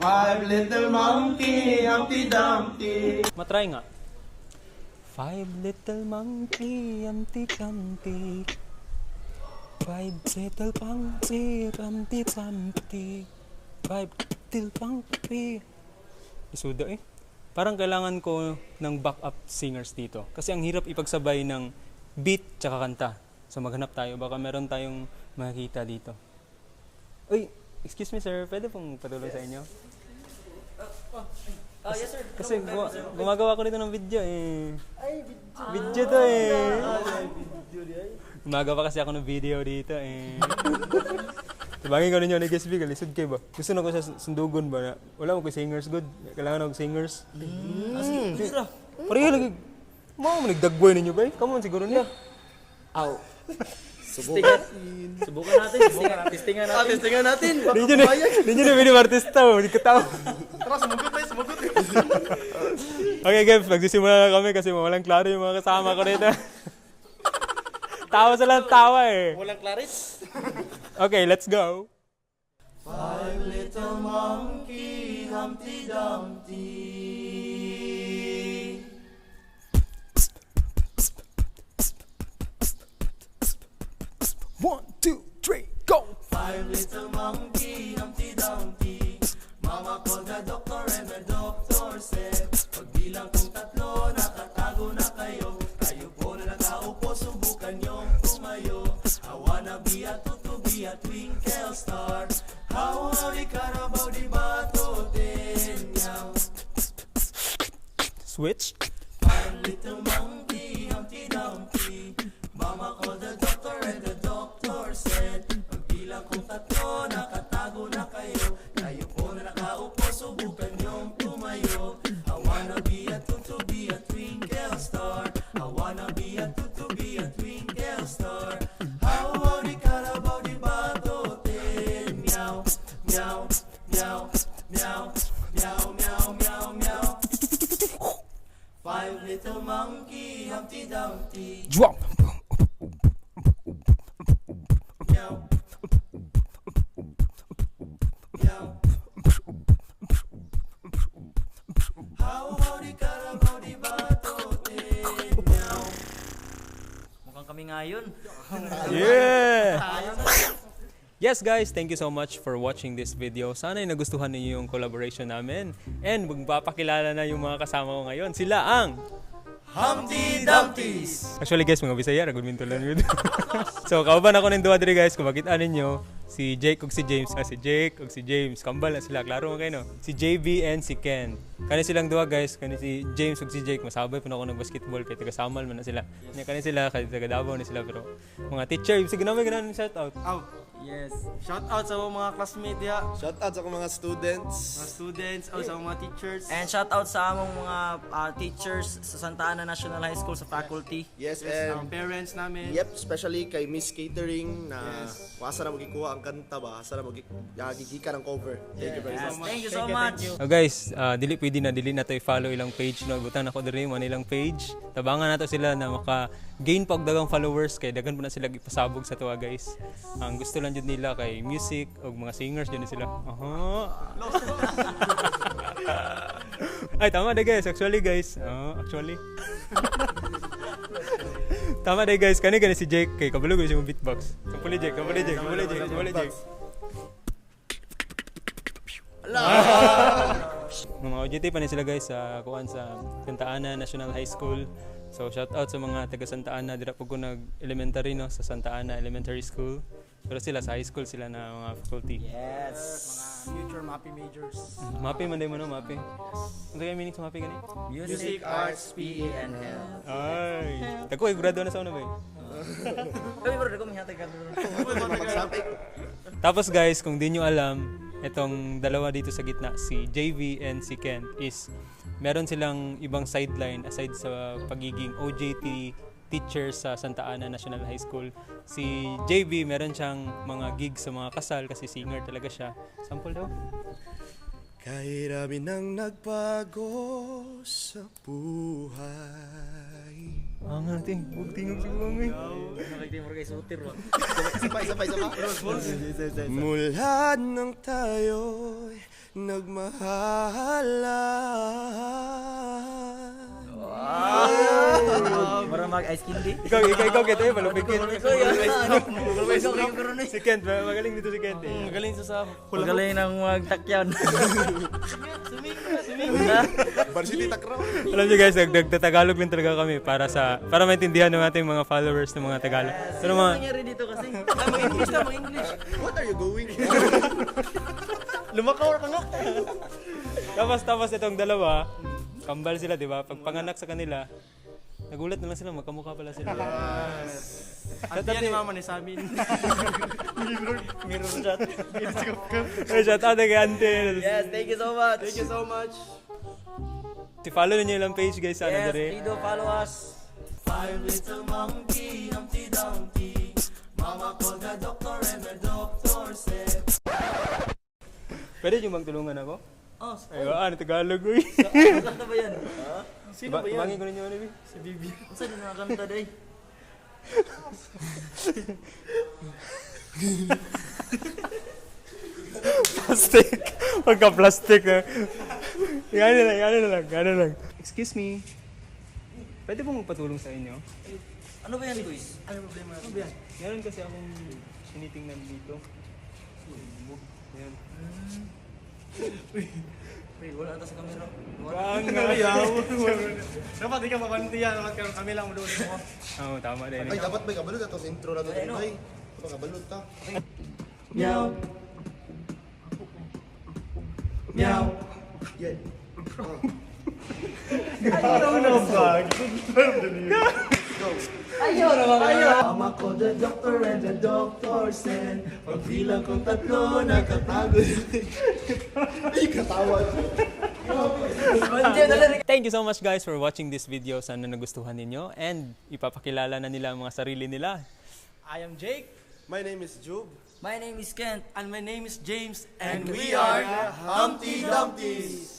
Five little monkey, Humpty Dumpty. Matry nga. Five little monkey, Humpty Dumpty. Five little monkey, Humpty Dumpty. Five little monkey. Isuda eh. Parang kailangan ko ng backup singers dito. Kasi ang hirap ipagsabay ng beat tsaka kanta. So maghanap tayo. Baka meron tayong makikita dito. Uy, excuse me sir. Pwede pong patulong sa inyo? Yes sir. Kasi gumagawa ko dito ng video eh. Ay, video to eh. Gumagawa kasi ako ng video dito eh. Tabangin ko ninyo ni Guest Big, lisod kayo ba? Gusto na ko sa sundugon ba na? Wala mo ko singers good. Kailangan ako singers. Pareho lagi. Mo nagdagway ninyo ba? Come on siguro niya. Aw. Subukan natin. Testingan natin. Ninyo na video artista mo. Hindi ka tao. Tara, sumugot. Okay guys, magsisimula na kami kasi walang klaro yung mga kasama ko dito. Tawa sila ng tawa eh. Walang Clarice. Okay, let's go. Five little monkey, Humpty Dumpty. One, two, three, go! Five little monkey, Humpty Dumpty. Mama called the doctor and the doctor said, pagbilang kong tatlo, nakatago na kayo. Kayo po na nakaupo, subukan niyong tumayo. I wanna be a to be a twinkle star. How howdy Carabao di batotin meow. Switch. Five little monkey, Humpty Dumpty. Mama called the doctor and the doctor said, pagbilang kong tatlo, nakatago na kayo. Kayo po na nakaupo, subukan niyong tumayo. I wanna be a to be a twinkle star. I wanna be a to be a twinkle star. How howdy Carabao di batotin meow, meow, meow, meow, meow, meow, meow, meow. Five little monkey, Humpty Dumpty. Drop. Meow. Meow. How howdy Carabao di batotin meow. Mukhang kami ngayon. Yeah! Yes guys, thank you so much for watching this video. Sana ay nagustuhan niyo yung collaboration namin. And magpapakilala na yung mga kasama ko ngayon. Sila ang... Humpty Dumpties. Actually guys, mga Bisaya, nagulminto lang yun. So, kauban ako ng duwa diri guys. Kung makita ninyo, si Jake ug si James. Si Jake ug si James. Kambal na sila. Klaro mo kayo no? Si JB and si Ken. Kani silang duwa guys. Kani si James ug si Jake. Masabay po na ako ng basketball. Kaya taga-Samal man na sila. Kani sila, kaya taga-Davao na sila. Pero mga teacher, sige naman ganun shout out. Yes. Shout out sa mga classmates ya, Shout out sa mga students. mga students, o sa mga teachers. And shout out sa among mga teachers sa Santa Ana National High School sa faculty. Yes, Ang and parents namin. yep, especially kay Miss Catering na asa na magikuha ang kanta ba, asa na magigika ng cover. Thank you very much. Thank you so much. Oh guys, dili na to i-follow ilang page no. Butan ako diri man ilang page. Tabangan nato sila na maka-gain pa og daghang followers kay daghan po na sila ipasabog sa tuwa guys. Ang gusto lang jud nila kay music og mga singers jud sila. Ay tama na guys, actually guys. Actually. Tama na guys, kani si Jake kay kabalo guys yung beatbox. Kapuli Jake. Mga OJT pa na sila guys sa kuan sa Santa Ana National High School. So shout out sa mga taga Santa Ana, dira po ko nag-elementary no sa Santa Ana Elementary School. Pero sila sa high school sila na mga faculty. Yes. Mga future MAPI majors. Mapi man day mo no, mapi. Unsa kay meaning sa mapi gani? Music, Arts, PE, and Health. Ay, dako ay grado na sa una ba? Kami bro, dako mihatag ka bro. Tapos guys, kung di nyo alam, itong dalawa dito sa gitna, si JV and si Ken is meron silang ibang sideline aside sa pagiging OJT teacher sa Santa Ana National High School. Si JV meron siyang mga gigs sa mga kasal kasi singer talaga siya. Sample daw. Kay rami nang nagbago sa buhay. Ang ating tingog si Bangay. Nakikita mo kay Sutir bro. Sabay. Mula nang tayo'y nagmahalan. Para mag-ice candy. Ikaw, Kent. Ay, malupit Kent. Magaling Si Kent, magaling dito si Kent eh. Magaling sa nang magtakyan. Varsity takraw. Alam niyo guys, nagtatagalog lang talaga kami para maintindihan ng ating mga followers ng mga Tagalog. Pero mga Nangyari dito kasi. Mag-English na, mag-English. What are you going? Lumakaw ka nga. tapos itong dalawa, kambal sila, di ba? Pag panganak sa kanila, nagulat na lang sila, magkamukha pala sila. At yan ni mama ni sa amin. Mirror shot. Ay, shout out kay Ante. Yes, thank you so much. Thank you so much. I-follow ninyo yung page guys, sana Yes, dere. please do follow us. Five little monkey, Humpty Dumpty. Mama called the doctor and the doctor said, Pwede yung magtulungan ako? Oh, Ay, ano Tagalog ko eh. kanta ba yan? Sino ba yan? Bangin ko ninyo ano eh. Si Bibi. Saan yung nakakanta day? Plastic. Pagka-plastic na. Gano'n lang. Excuse me. Pwede pong magpatulong sa inyo? Ano ba yan, guys? Ano problema? Ano ba yan? Meron kasi akong tinitingnan dito. Ayan. Wait, wala ata sa camera. Dapat di ka mabanti yan. Dapat kami lang doon mo. Oo, tama din. Ay, dapat may kabalot ito sa intro na ito. Ay, dapat kabalot ta. meow. Meow. Yan. Mama called the doctor and the doctor said, pagbilang kong tatlo, nakatago. Ay, katawa. Thank you so much guys for watching this video. Sana nagustuhan ninyo and ipapakilala na nila ang mga sarili nila. I am Jake. My name is Job. My name is Kent. And my name is James. And we are Humpty Dumpty.